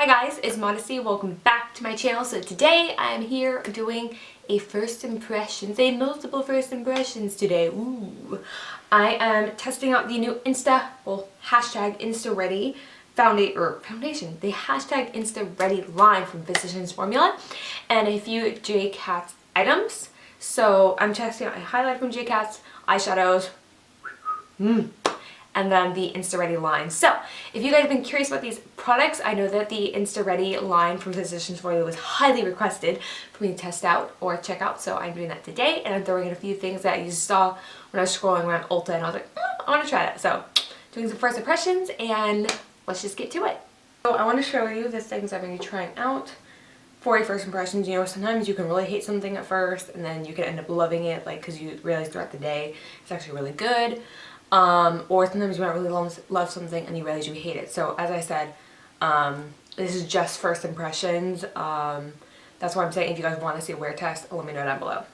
Hi guys, it's Modesty. Welcome back to my channel. So today I am here doing a first impressions, multiple first impressions today. Ooh. I am testing out the new hashtag Instaready foundation, the hashtag Instaready line from Physicans formula and a few J-Cats items. So I'm testing out a highlight from J-Cats, eyeshadows, and then the Instaready line. So if you guys have been curious about these products, I know that the Instaready line from Physicians formula was highly requested for me to test out or check out, so I'm doing that today, and I'm throwing in a few things that you saw when I was scrolling around Ulta, and I was like, I want to try that. So doing some first impressions, and let's just get to it. So I want to show you the things I'm going to be trying out for a first impressions. You know, sometimes you can really hate something at first, and then you can end up loving it, like, because you realize throughout the day it's actually really good. Or sometimes you might really love something and you realize you hate it. So as I said, this is just first impressions. That's why I'm saying if you guys want to see a wear test, let me know down below.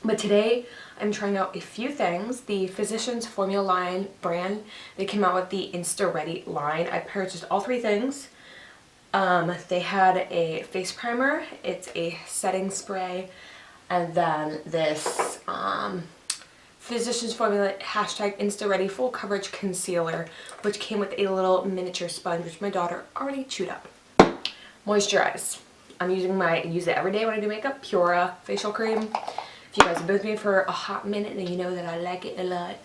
But today I'm trying out a few things. The Physicians formula line brand, they came out with the Instaready line. I purchased all three things. They had a face primer, it's a setting spray, and then this Physicians formula hashtag Instaready full coverage concealer, which came with a little miniature sponge, which my daughter already chewed up. Moisturize. I use it every day when I do makeup. Pura facial cream. If you guys have been with me for a hot minute, then you know that I like it a lot.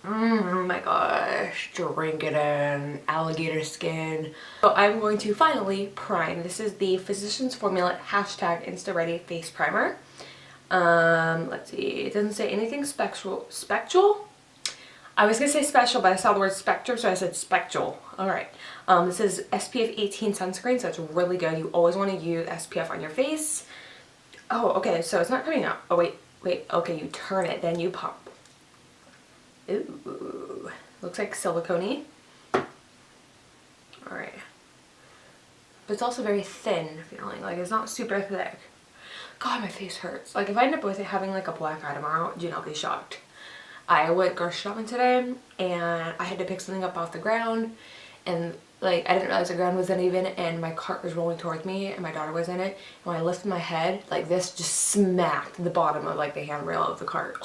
Oh my gosh, drink it in, alligator skin. So I'm going to finally prime. This is the Physicians formula hashtag Instaready face primer. Let's see, it doesn't say anything spectral? I was gonna say special, but I saw the word spectrum, so I said spectral. Alright. This is SPF 18 sunscreen, so it's really good. You always want to use SPF on your face. Oh, okay, so it's not coming out. Oh, wait, okay, you turn it, then you pump. Ooh, looks like silicone-y. Alright. But it's also very thin feeling, like it's not super thick. God, my face hurts. Like, if I end up with it having like a black eye tomorrow, do not be shocked. I went grocery shopping today and I had to pick something up off the ground, and like I didn't realize the ground was uneven and my cart was rolling towards me and my daughter was in it, and when I lifted my head, like this just smacked the bottom of like the handrail of the cart.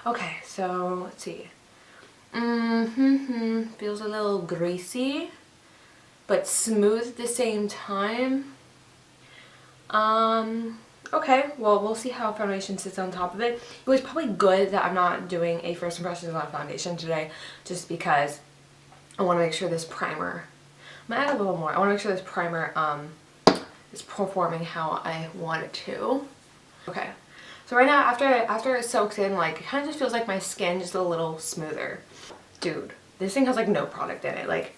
Okay, so let's see. Feels a little greasy but smooth at the same time. Okay, well, we'll see how foundation sits on top of it. It was probably good that I'm not doing a first impressions on foundation today, just because I want to make sure this primer, I'm gonna add a little more. I want to make sure this primer, is performing how I want it to. Okay, so right now, after it soaks in, like, it kind of just feels like my skin just a little smoother. Dude, this thing has, like, no product in it, like,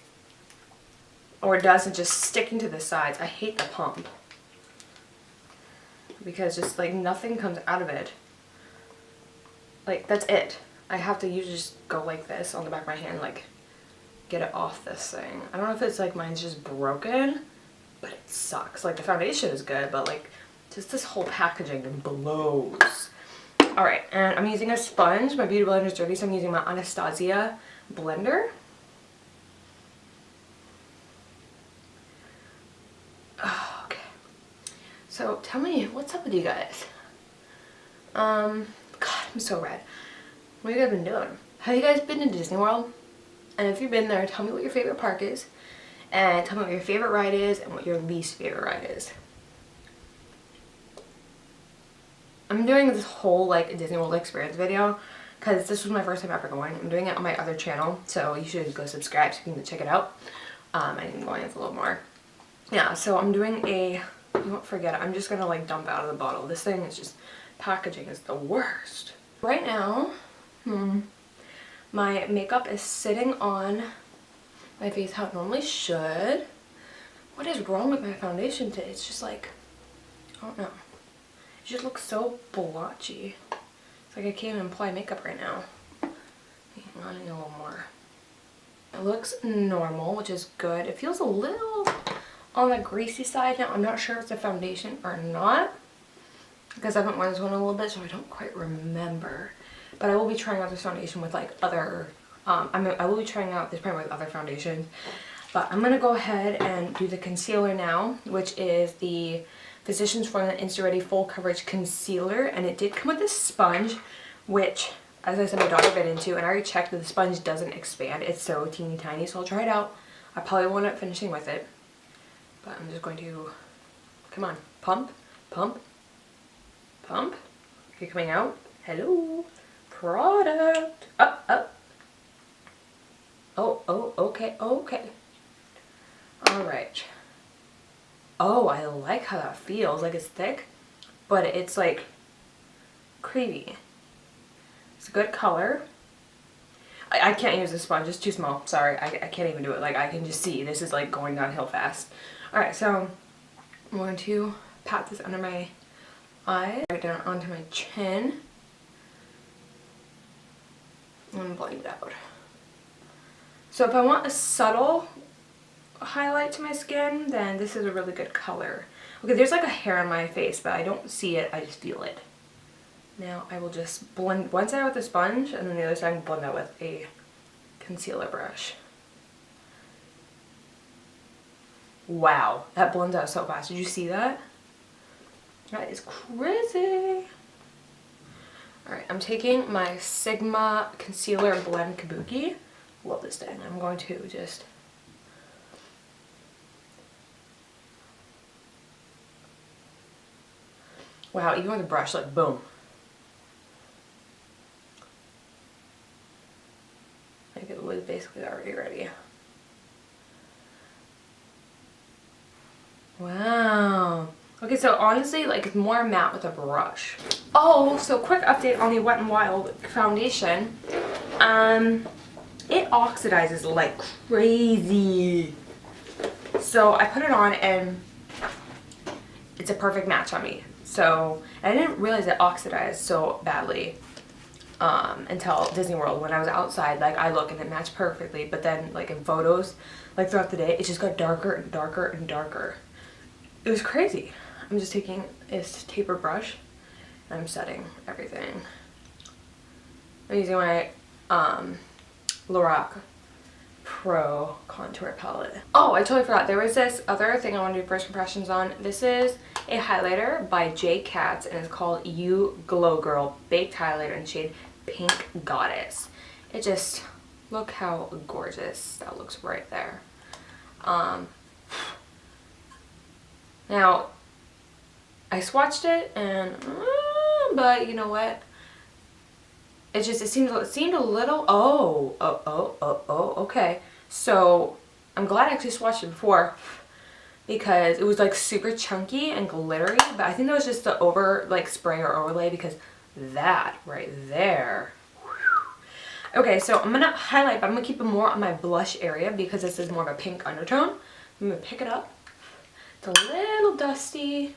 or it does, it's just sticking to the sides. I hate the pump, because just like nothing comes out of it. Like, that's it. I have to usually just go like this on the back of my hand, like get it off this thing. I don't know if it's like mine's just broken, but it sucks. Like, the foundation is good, but like just this whole packaging blows. Alright, and I'm using a sponge. My beauty blender is dirty, so I'm using my Anastasia blender. So tell me, what's up with you guys? God, I'm so red. What have you guys been doing? Have you guys been to Disney World? And if you've been there, tell me what your favorite park is, and tell me what your favorite ride is and what your least favorite ride is. I'm doing this whole like Disney World experience video because this was my first time ever going. I'm doing it on my other channel, so you should go subscribe so you can check it out. I'm going into a little more. Yeah, so I'm doing a, you won't forget it. I'm just gonna like dump out of the bottle. This thing is just, packaging is the worst. Right now, my makeup is sitting on my face how it normally should. What is wrong with my foundation today? It's just like, I don't know. It just looks so blotchy. It's like I can't even apply makeup right now. Hang on, I need a little more. It looks normal, which is good. It feels a little on the greasy side now. I'm not sure if it's a foundation or not, because I haven't worn this one in a little bit, so I don't quite remember. But I will be trying out this foundation with like other, I will be trying out this primer with other foundations. But I'm going to go ahead and do the concealer now, which is the Physicians Formula Instaready Full Coverage Concealer. And it did come with this sponge, which, as I said, my daughter bit into, and I already checked that the sponge doesn't expand. It's so teeny tiny, so I'll try it out. I probably won't end up finishing with it. But I'm just going to, come on, pump, pump, pump. You're coming out. Hello. Product. Up, up. Oh, oh, okay, okay. Alright. Oh, I like how that feels. Like, it's thick, but it's like creamy. It's a good color. I can't use this sponge. It's too small. Sorry, I can't even do it. Like, I can just see this is like going downhill fast. Alright, so I'm going to pat this under my eye, right down onto my chin, and blend it out. So if I want a subtle highlight to my skin, then this is a really good color. Okay, there's like a hair on my face, but I don't see it, I just feel it. Now I will just blend one side with a sponge, and then the other side I can blend out with a concealer brush. Wow, that blends out so fast. Did you see that? That is crazy. Alright, I'm taking my Sigma Concealer Blend Kabuki. Love this thing. I'm going to just... Wow, even with a brush, like, boom. Like, it was basically already ready. Wow. Okay, so honestly, like, it's more matte with a brush. Oh, so quick update on the Wet n Wild foundation. It oxidizes like crazy. So I put it on and it's a perfect match on me. So I didn't realize it oxidized so badly until Disney World when I was outside. Like, I look and it matched perfectly, but then like in photos, like throughout the day, it just got darker and darker and darker. It was crazy. I'm just taking this taper brush and I'm setting everything. I'm using my Lorac Pro contour palette. Oh, I totally forgot. There was this other thing I want to do first impressions on. This is a highlighter by J. Katz and it's called You Glow Girl Baked Highlighter in shade Pink Goddess. It just, look how gorgeous that looks right there. Now, I swatched it and, but you know what? It seemed a little, okay. So I'm glad I actually swatched it before because it was like super chunky and glittery, but I think that was just the spray or overlay because that right there. Whew. Okay, so I'm gonna highlight, but I'm gonna keep it more on my blush area because this is more of a pink undertone. I'm gonna pick it up. It's a little dusty,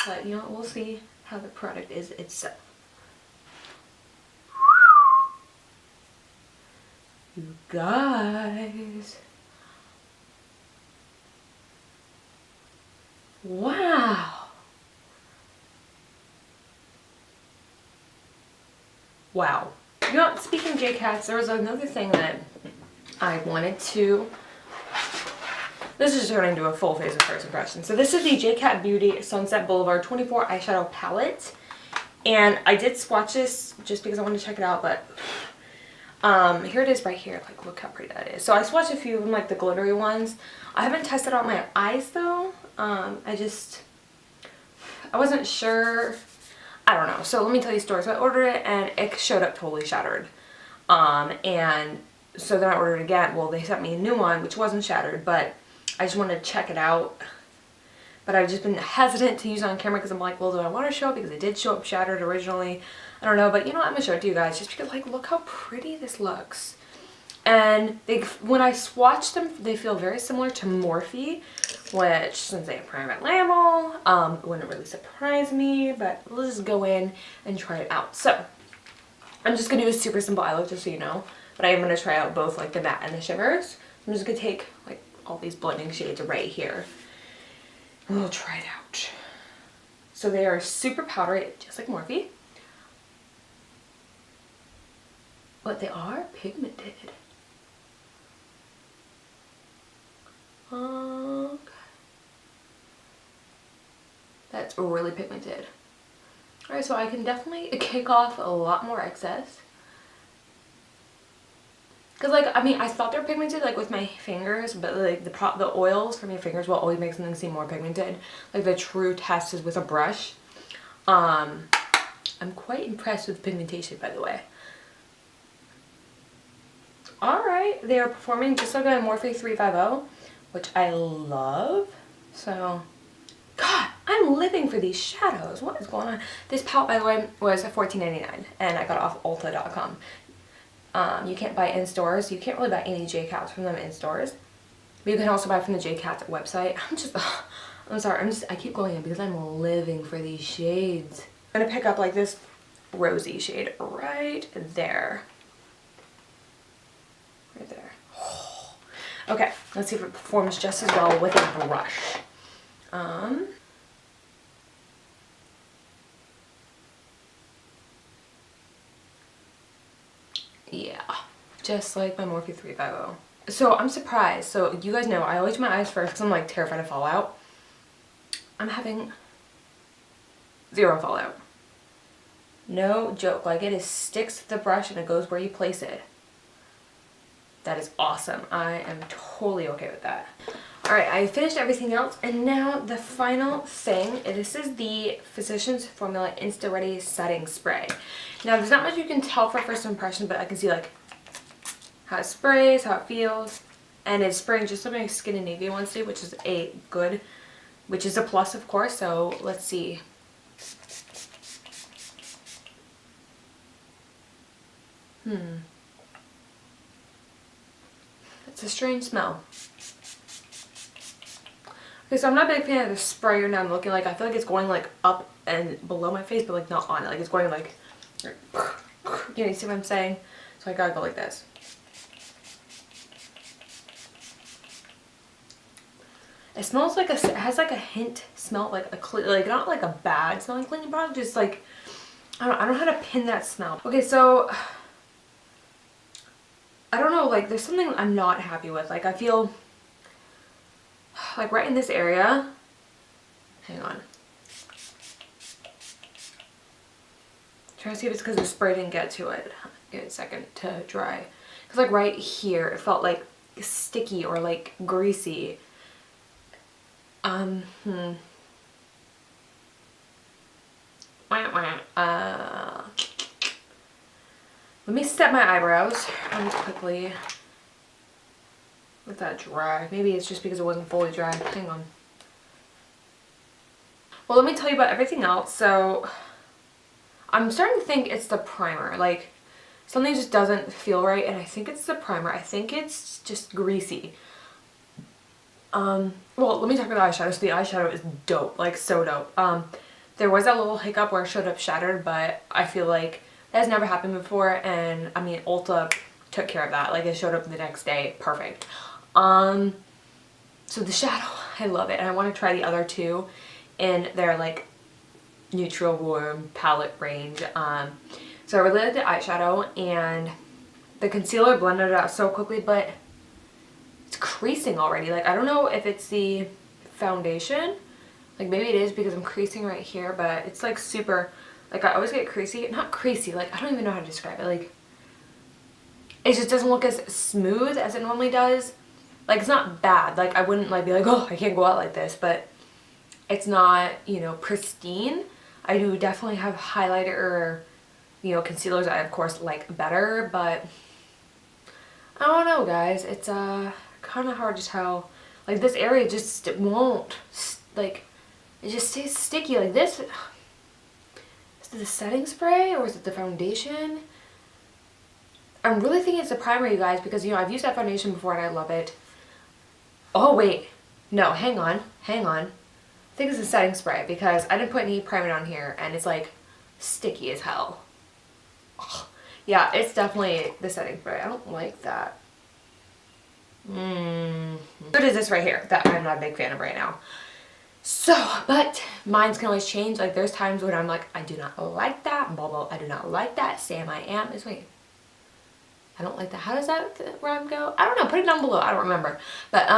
but you know, we'll see how the product is itself. You guys. Wow. Wow. You know, speaking of J. Katz, there was another thing that I wanted to... This is turning into a full phase of first impression. So this is the J. Kat Beauty Sunset Boulevard 24 eyeshadow palette. And I did swatch this just because I wanted to check it out, but... here it is right here. Like, look how pretty that is. So I swatched a few of them, like the glittery ones. I haven't tested out my eyes though. I wasn't sure. I don't know. So let me tell you a story. So I ordered it and it showed up totally shattered. And so then I ordered it again. Well, they sent me a new one, which wasn't shattered, but I just wanted to check it out. But I've just been hesitant to use it on camera because I'm like, well, do I want to show it? Because it did show up shattered originally. I don't know, but you know what? I'm going to show it to you guys just because, like, look how pretty this looks. And when I swatch them, they feel very similar to Morphe, which, since they have private label, wouldn't really surprise me, but let's just go in and try it out. So, I'm just going to do a super simple eye look, just so you know, but I am going to try out both, like, the matte and the shimmers. I'm just going to take, like, all these blending shades right here, and we'll try it out. So they are super powdery, just like Morphe. But they are pigmented. Okay. That's really pigmented. Alright, so I can definitely kick off a lot more excess. Because, like, I mean, I thought they're pigmented, like, with my fingers, but, like, the oils from your fingers will always make something seem more pigmented. Like, the true test is with a brush. I'm quite impressed with pigmentation, by the way. Alright, they are performing just like a Morphe 350, which I love. So, God, I'm living for these shadows. What is going on? This palette, by the way, was $14.99, and I got it off Ulta.com. You can't buy in stores. You can't really buy any JCats from them in stores. But you can also buy from the JCats website. I'm sorry, I keep going in because I'm living for these shades. I'm gonna pick up like this rosy shade right there. Right there. Okay, let's see if it performs just as well with a brush. Yeah, just like my Morphe 350. So I'm surprised. So you guys know I always do my eyes first because I'm like terrified of fallout. I'm having zero fallout. No joke. Like, it sticks to the brush and it goes where you place it. That is awesome. I am totally okay with that. Alright, I finished everything else, and now the final thing. This is the Physicians Formula Instaready Setting Spray. Now, there's not much you can tell for first impression, but I can see like how it sprays, how it feels, and it's spraying just like my Skin and Navy ones do, which is which is a plus, of course. So let's see. It's a strange smell. Okay, so I'm not a big fan of the sprayer now. I'm looking like, I feel like it's going like up and below my face, but like not on it. Like it's going like, you see what I'm saying? So I gotta go like this. It smells like it has like a hint smell, like like not like a bad smelling cleaning product, just like, I don't know how to pin that smell. Okay, so I don't know, like there's something I'm not happy with. Like I feel like right in this area, hang on. Trying to see if it's because the spray didn't get to it. Give it a second to dry. Because like right here, it felt like sticky or like greasy. Let me set my eyebrows really quickly. Let that dry. Maybe it's just because it wasn't fully dry. Hang on. Well, let me tell you about everything else. So I'm starting to think it's the primer. Like something just doesn't feel right, and I think it's the primer. I think it's just greasy. Well, let me talk about the eyeshadow. So the eyeshadow is dope, like so dope. There was that little hiccup where it showed up shattered, but I feel like that has never happened before, and I mean Ulta took care of that. Like it showed up the next day, perfect. So the shadow, I love it, and I want to try the other two in their like neutral warm palette range. So I really like the eyeshadow, and the concealer blended it out so quickly, but it's creasing already. Like I don't know if it's the foundation, like maybe it is because I'm creasing right here, but it's like super, like I always get creasy, not creasy, like I don't even know how to describe it. Like it just doesn't look as smooth as it normally does. Like it's not bad, like I wouldn't like be like, oh, I can't go out like this, but it's not, you know, pristine. I do definitely have highlighter or, you know, concealers I of course like better, but I don't know guys, it's kind of hard to tell. Like this area just won't, like it just stays sticky like this. Is it the setting spray or is it the foundation? I'm really thinking it's the primer, you guys, because you know I've used that foundation before and I love it. Oh wait, no, hang on. I think it's the setting spray because I didn't put any primer on here and it's like sticky as hell. Ugh. Yeah, it's definitely the setting spray. I don't like that. What is this right here that I'm not a big fan of right now? So, but minds can always change. Like there's times when I'm like, I do not like that, blah blah, I do not like that. Sam I am is wait. I don't like that. How does that rhyme go? I don't know. Put it down below. I don't remember. But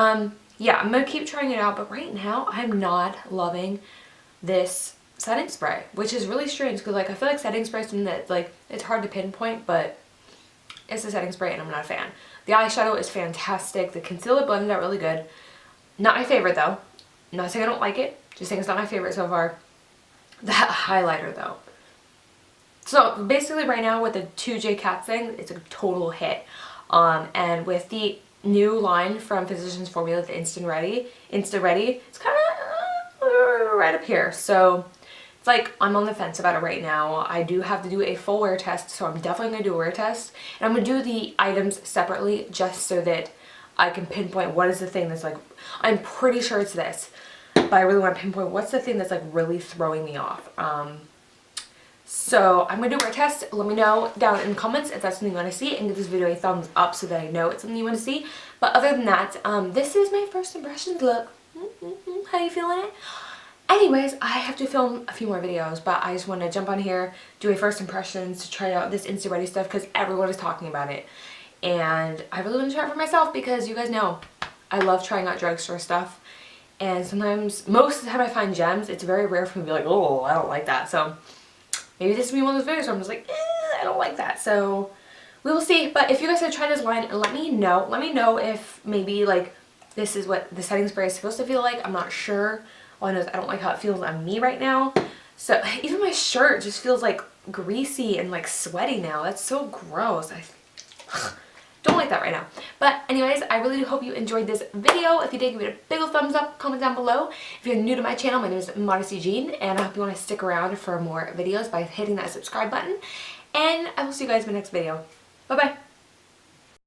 yeah, I'm gonna keep trying it out, but right now I'm not loving this setting spray, which is really strange because like I feel like setting spray is something that like it's hard to pinpoint, but it's a setting spray and I'm not a fan. The eyeshadow is fantastic. The concealer blended out really good. Not my favorite though. Not saying I don't like it, just saying it's not my favorite so far. The highlighter though. So basically right now with the 2J Cat thing, it's a total hit. And with the new line from Physicians Formula, the Instaready, it's kind of right up here. So it's like I'm on the fence about it right now. I do have to do a full wear test, so I'm definitely going to do a wear test. And I'm going to do the items separately just so that I can pinpoint what is the thing that's like, I'm pretty sure it's this, but I really want to pinpoint what's the thing that's like really throwing me off. So I'm going to do a wear test. Let me know down in the comments if that's something you want to see, and give this video a thumbs up so that I know it's something you want to see. But other than that, this is my first impressions look. How you feeling it? Anyways, I have to film a few more videos, but I just want to jump on here, do a first impressions to try out this Instaready stuff because everyone is talking about it. And I really want to try it for myself because you guys know I love trying out drugstore stuff. And sometimes, most of the time I find gems, it's very rare for me to be like, oh, I don't like that. So maybe this will be one of those videos where I'm just like, I don't like that. So we will see. But if you guys have tried this line, let me know. Let me know if maybe like this is what the setting spray is supposed to feel like. I'm not sure. All I know is I don't like how it feels on me right now. So even my shirt just feels like greasy and like sweaty now. That's so gross. I don't like that right now. But anyways, I really do hope you enjoyed this video. If you did, give it a big ol' thumbs up, comment down below. If you're new to my channel, my name is Modesty Jean, and I hope you want to stick around for more videos by hitting that subscribe button. And I will see you guys in my next video. Bye bye.